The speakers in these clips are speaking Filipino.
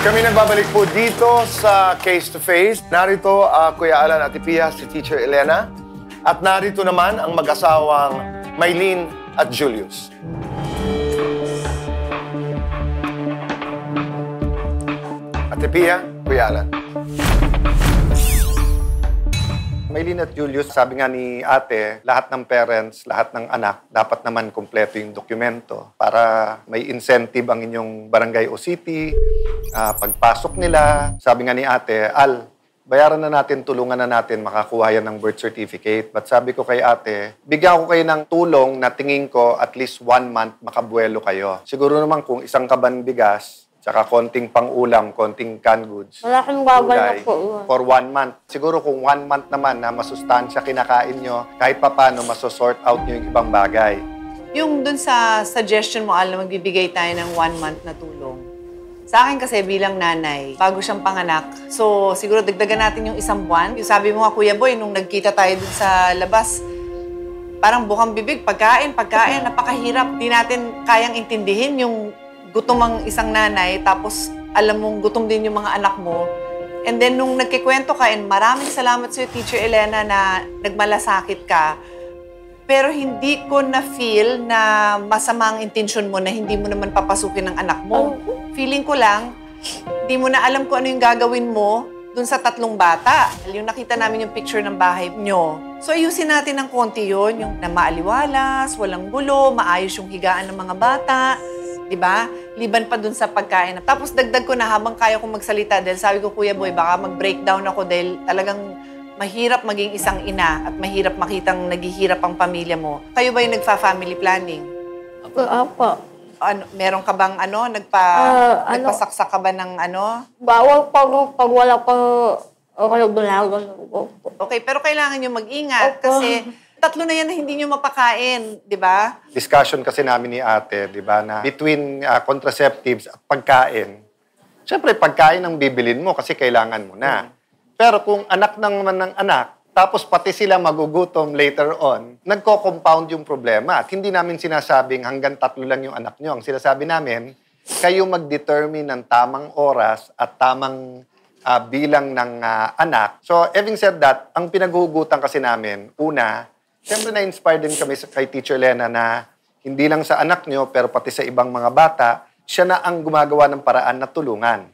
Kami nagbabalik po dito sa Case to Face. Narito Kuya Alan at Ipia, si Teacher Elena. At narito naman ang mag-asawang Maylene at Julius. At Ipia, Kuya Alan. Maylene at Julius, sabi nga ni ate, lahat ng parents, lahat ng anak, dapat naman kumpleto yung dokumento para may incentive ang inyong barangay o city. Pagpasok nila, sabi nga ni ate, Al, bayaran na natin, tulungan na natin, makakuha yan ng birth certificate. But sabi ko kay ate, bigyan ko kayo ng tulong na tingin ko at least 1 month makabuelo kayo. Siguro naman kung isang kaban bigas, tsaka konting pang-ulam, konting canned goods. Malaking bagay na po yun. For 1 month. Siguro kung 1 month naman na masustansya kinakain nyo, kahit papano masosort out nyo yung ibang bagay. Yung dun sa suggestion mo, Al, na magbibigay tayo ng 1 month na tulong. Sa akin kasi bilang nanay, bago siyang panganak, so siguro dagdagan natin yung 1 buwan. Yung sabi mo nga, Kuya Boy, nung nagkita tayo dun sa labas, parang bukang bibig, pagkain, napakahirap. Di natin kayang intindihin yung gutom ang isang nanay, tapos alam mong gutom din yung mga anak mo. And then, nung nagkikwento ka, and maraming salamat sa'yo, Teacher Elena, na nagmalasakit ka, pero hindi ko na-feel na masama ang intention mo na hindi mo naman papasukin ng anak mo. Feeling ko lang, hindi mo na alam kung ano yung gagawin mo dun sa 3 bata. Yung nakita namin yung picture ng bahay nyo. So, ayusin natin ng konti yun, yung na maaliwalas, walang gulo, maayos yung higaan ng mga bata. Diba? Liban pa dun sa pagkain. Tapos dagdag ko na habang kaya kong magsalita dahil sabi ko, Kuya Boy, baka mag-breakdown ako dahil talagang mahirap maging isang ina at mahirap makitang naghihirap ang pamilya mo. Kayo ba yung nagfa-family planning? Opo. Ano, meron ka bang nagpasaksak ka ba ng ano? Bawal pag wala pang ginagawa. Okay, pero kailangan nyo mag-ingat kasi 3 na yan na hindi nyo mapakain, di ba? Discussion kasi namin ni ate, di ba, na between contraceptives at pagkain. Siyempre, pagkain ang bibilin mo kasi kailangan mo na. Pero kung anak naman ng anak, tapos pati sila magugutom later on, nagko-compound yung problema. At hindi namin sinasabing hanggang 3 lang yung anak nyo. Ang sinasabi namin, kayo mag-determine ng tamang oras at tamang bilang ng anak. So, having said that, ang pinaghuhugutan kasi namin, una, siyempre na-inspire din kami kay Teacher Lena na hindi lang sa anak nyo, pero pati sa ibang mga bata, siya na ang gumagawa ng paraan na tulungan.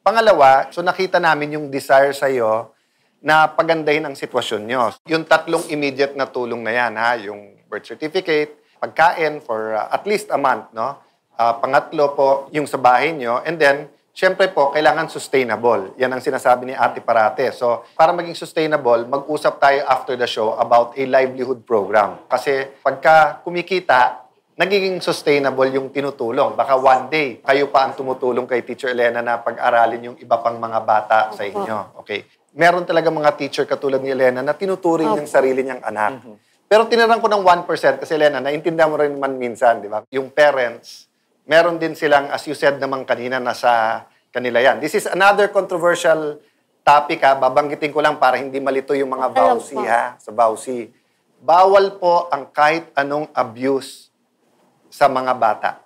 Pangalawa, so nakita namin yung desire sa'yo na pagandahin ang sitwasyon nyo. Yung 3 immediate na tulong na yan, yung birth certificate, pagkain for at least a month, no? Pangatlo po, yung sa bahay nyo, and then, siyempre po, kailangan sustainable. Yan ang sinasabi ni Ate parate. So, para maging sustainable, mag-usap tayo after the show about a livelihood program. Kasi pagka kumikita, nagiging sustainable yung tinutulong. Baka one day, kayo pa ang tumutulong kay Teacher Elena na pag-aralin yung iba pang mga bata sa inyo. Okay. Meron talaga mga teacher katulad ni Elena na tinuturing ng sarili niyang anak. Pero tinirang ko ng 1% kasi Elena, naintindihan mo rin man minsan, di ba? Yung parents, meron din silang, as you said naman kanina, nasa kanila yan. This is another controversial topic, Babanggitin ko lang para hindi malito yung mga bawsi, sa bawsi. Bawal po ang kahit anong abuse sa mga bata.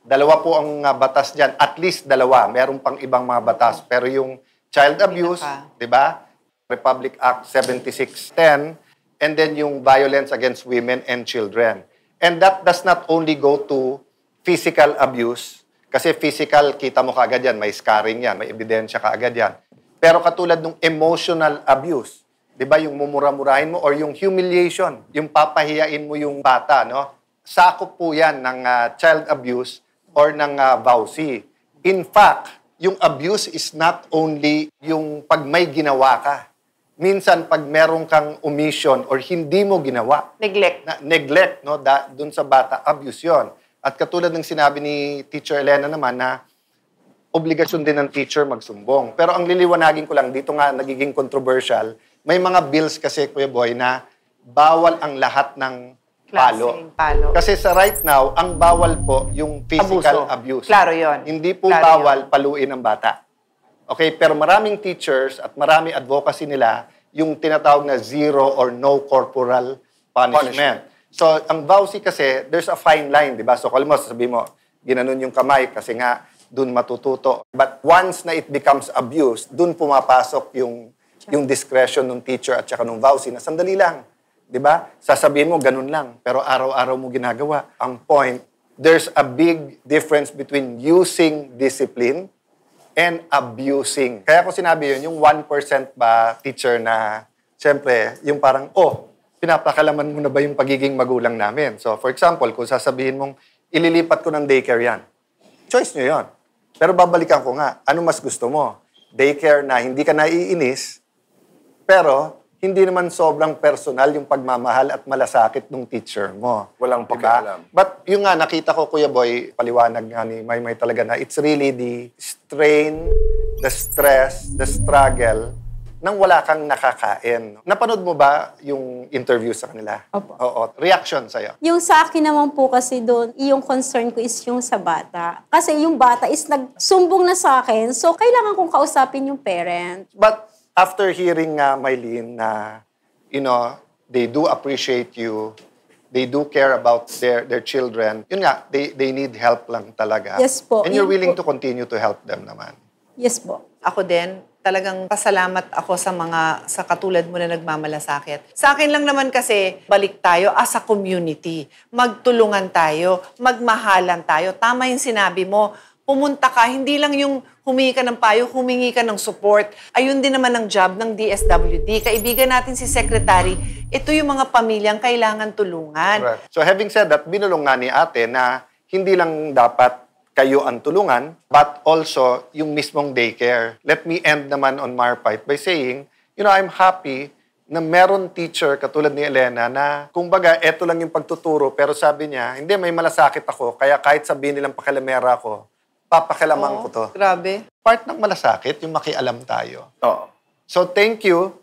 2 po ang batas dyan. At least 2. Meron pang ibang mga batas. Pero yung child abuse, di ba? Republic Act 7610. And then yung violence against women and children. And that does not only go to physical abuse, kasi physical, kita mo kaagad yan, may scarring yan, may ebidensya kaagad yan. Pero katulad ng emotional abuse, di ba, yung mumura-murahin mo or yung humiliation, yung papahiyain mo yung bata, no? Sakop po yan ng child abuse or ng vowsy. In fact, yung abuse is not only yung pag may ginawa ka. Minsan, pag meron kang omission or hindi mo ginawa. Neglect, no? Dun sa bata, abuse yon. At katulad ng sinabi ni Teacher Elena naman na obligasyon din ng teacher magsumbong. Pero ang liliwanagin ko lang, dito nga nagiging controversial, may mga bills kasi, Kuya Boy, na bawal ang lahat ng palo. Kasi sa right now, ang bawal po yung physical abuse. Klaro yun. Hindi po bawal paluin ang bata. Okay, pero maraming teachers at maraming advocacy nila yung tinatawag na zero or no corporal punishment. So, ang vowsy kasi, there's a fine line, di ba? So, kung mo, sasabihin mo, ginanon yung kamay kasi nga dun matututo. But once na it becomes abuse, dun pumapasok yung discretion ng teacher at saka ng vowsy na sandali lang. Di ba? Sasabihin mo, ganun lang. Pero araw-araw mo ginagawa. Ang point, there's a big difference between using discipline and abusing. Kaya ko sinabi yun, yung 1% ba teacher na, siyempre, yung parang, pinapakalaman mo na ba yung pagiging magulang namin? So, for example, kung sasabihin mong, ililipat ko ng daycare yan. Choice nyo yon. Pero babalikan ko nga, ano mas gusto mo? Daycare na hindi ka naiinis, pero hindi naman sobrang personal yung pagmamahal at malasakit ng teacher mo. Walang pakialam. But yung nga, nakita ko, Kuya Boy, paliwanag nga ni Maymay talaga na it's really the strain, the stress, the struggle nang wala kang nakakain. Napanood mo ba yung interview sa kanila? Opo. Oo. Reaction sa'yo? Yung sa akin naman po kasi doon, yung concern ko is yung sa bata. Kasi yung bata is nagsumbong na sa akin, so kailangan kong kausapin yung parent. But after hearing Mylene na, they do appreciate you, they do care about their children, yun nga, they need help lang talaga. Yes po. And you're Yun willing po. to continue to help them naman. Yes po. Ako din, talagang pasalamat ako sa katulad mo na nagmamalasakit. Sa akin lang naman kasi, balik tayo as a community. Magtulungan tayo, magmahalan tayo. Tama yung sinabi mo, pumunta ka, hindi lang yung humingi ka ng payo, humingi ka ng support. Ayun din naman ang job ng DSWD. Kaibigan natin si Secretary, ito yung mga pamilyang kailangan tulungan. Correct. So having said that, binulong nga ni ate na hindi lang dapat kayo ang tulungan, but also yung mismong daycare. Let me end naman on Marpite by saying, I'm happy na meron teacher katulad ni Elena na, kumbaga, eto lang yung pagtuturo, pero sabi niya, hindi, may malasakit ako, kaya kahit sabihin nilang pakialamera ako, papakialaman ko to. Grabe. Part ng malasakit, yung makialam tayo. Oo. So thank you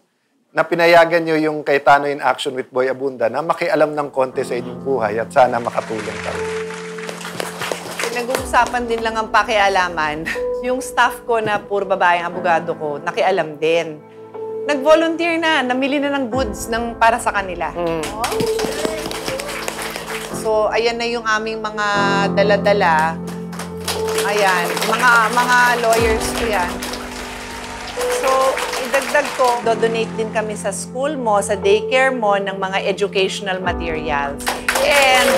na pinayagan nyo yung Cayetano in Action with Boy Abunda na makialam ng konti sa inyong buhay at sana makatulong kami. Nag-uusapan din lang ang pakialaman. Yung staff ko na puro babaeng abogado ko, nakialam din. Nag-volunteer na, namili na ng goods para sa kanila. So, ayan na yung aming mga dala-dala. Ayan, mga lawyers ko yan. So, idagdag ko, dodonate din kami sa school mo, sa daycare mo, ng mga educational materials. And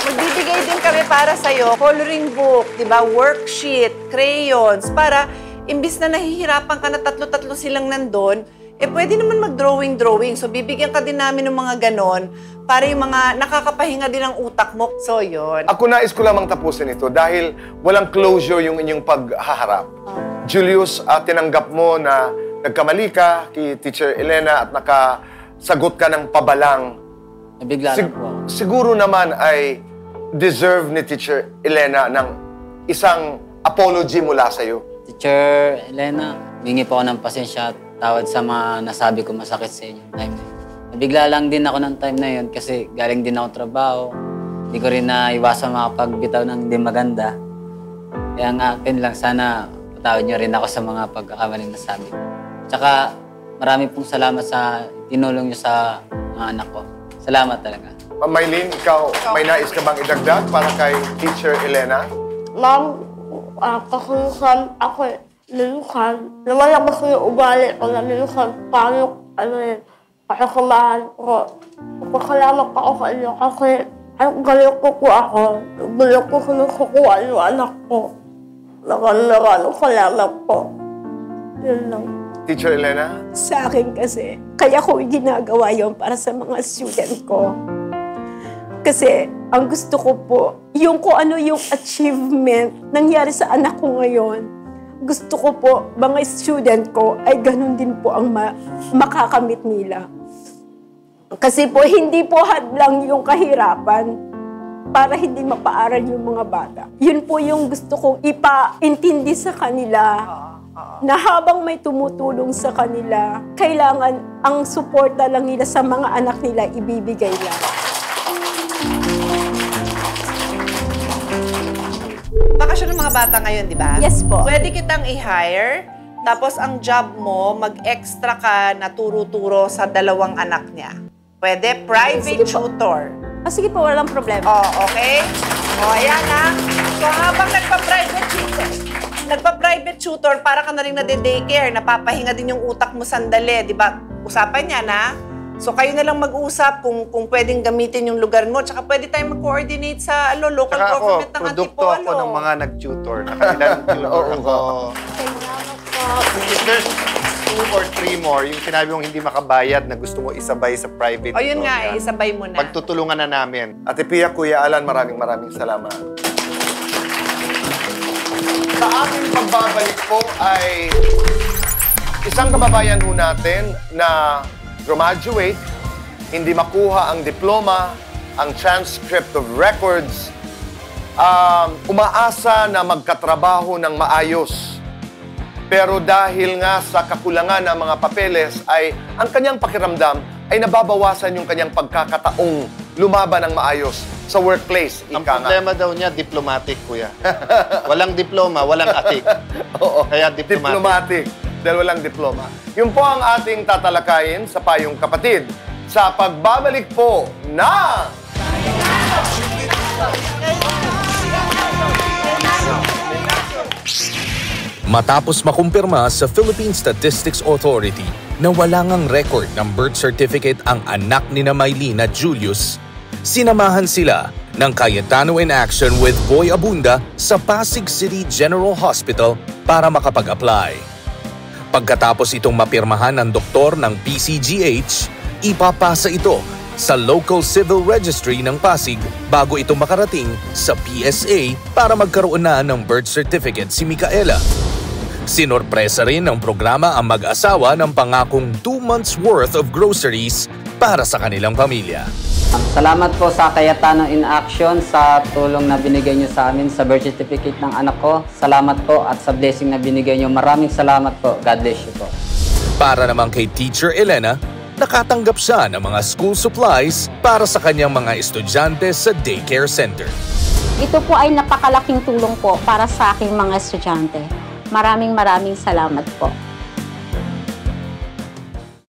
magbibigay din kami para sa'yo, coloring book, di ba, worksheet, crayons, para imbis na nahihirapan ka na tatlo-tatlo silang nandun, pwede naman mag-drawing. So, bibigyan ka din namin ng mga ganon para yung mga nakakapahinga din ang utak mo. So, yun. Ako nais ko lamang tapusin ito dahil walang closure yung inyong paghaharap. Julius, tinanggap mo na nagkamali ka kay Teacher Elena at nakasagot ka ng pabalang. Nabigla lang po ako. Siguro naman ay deserve ni Teacher Elena ng isang apology mula sa'yo. Teacher Elena, humingi po ako ng pasensya at tawad sa mga nasabi ko masakit sa inyo time na yun. Nabigla lang din ako ng time na yun kasi galing din ako trabaho. Hindi ko rin naiwasan makapagbitaw ng hindi maganda. Kaya nga, akin lang, sana patawad niyo rin ako sa mga pagkakamaling nasabi ko. Tsaka, marami pong salamat sa tinulong niyo sa mga anak ko. Salamat talaga. Mylene, ikaw, may nais ka bang idagdag para kay Teacher Elena? Ma'am, kakunsan ako minsan. Lumalabas ko yung ugali ko na minsan paano, pakasamahan ko. Papasalamat ako sa inyo kasi ang galing ko ako. Galing ko sinusukuan yung anak ko. Maraming salamat po. Yun lang. Teacher Elena? Sa akin kasi, kaya ko ginagawa yon para sa mga student ko. Kasi ang gusto ko po, yung kung ano yung achievement nangyari sa anak ko ngayon, gusto ko po, mga student ko, ay ganun din po ang makakamit nila. Kasi po, hindi po hadlang yung kahirapan para hindi mapaaral yung mga bata. Yun po yung gusto kong ipaintindi sa kanila. Na habang may tumutulong sa kanila, kailangan ang suporta lang nila sa mga anak nila ibibigay lang. Bakasyon ng mga bata ngayon, di ba? Yes po. Pwede kitang i-hire, tapos ang job mo, mag-extra ka na turo-turo sa 2 anak niya. Pwede, private tutor. Sige po, walang problema. Oh, okay? Oh, ayan ha. So habang nagpa-private private tutor, para ka na rin nade-daycare, napapahinga din yung utak mo sandali, di ba? Usapan niya na. So kayo na lang mag-usap kung pwedeng gamitin yung lugar mo. Tsaka pwede tayong mag-coordinate sa local Saka government ng produkto Antipolo. ako ng mga nag-tutor. Nakailan tutor ako. Salamat po. If there's 2 or 3 more, yung sinabi mong hindi makabayad na gusto mo isabay sa private O yun tutor nga yan, isabay mo na. pagtutulungan na namin. Ate Pia, Kuya Alan, maraming salamat. Sa ating pagbabalik po ay isang kababayan ho natin na graduate, hindi makuha ang diploma, ang transcript of records, umaasa na magkatrabaho ng maayos. Pero dahil nga sa kakulangan ng mga papeles ay ang kanyang pakiramdam ay nababawasan yung kanyang pagkakataong lumaban ng maayos sa workplace. Ang Ika nga. problema daw niya, diplomatic, kuya. Walang diploma, walang atik. Oo, Kaya diplomatic. Dahil walang diploma. Yun po ang ating tatalakayin sa Payong Kapatid sa pagbabalik po na... Matapos makumpirma sa Philippine Statistics Authority na wala ngang record ng birth certificate ang anak ni na Maylene at Julius, sinamahan sila ng Cayetano in Action with Boy Abunda sa Pasig City General Hospital para makapag-apply. Pagkatapos itong mapirmahan ng doktor ng PCGH, ipapasa ito sa Local Civil Registry ng Pasig bago ito makarating sa PSA para magkaroon na ng birth certificate si Micaela. Sinorpresa rin ng programa ang mag-asawa ng pangakong 2 months worth of groceries para sa kanilang pamilya. Salamat po sa Cayetano in Action sa tulong na binigay niyo sa amin sa birth certificate ng anak ko. Salamat po at sa blessing na binigay niyo. Maraming salamat po. God bless you po. Para naman kay Teacher Elena, nakatanggap siya ng mga school supplies para sa kanyang mga estudyante sa daycare center. Ito po ay napakalaking tulong po para sa aking mga estudyante. Maraming salamat po.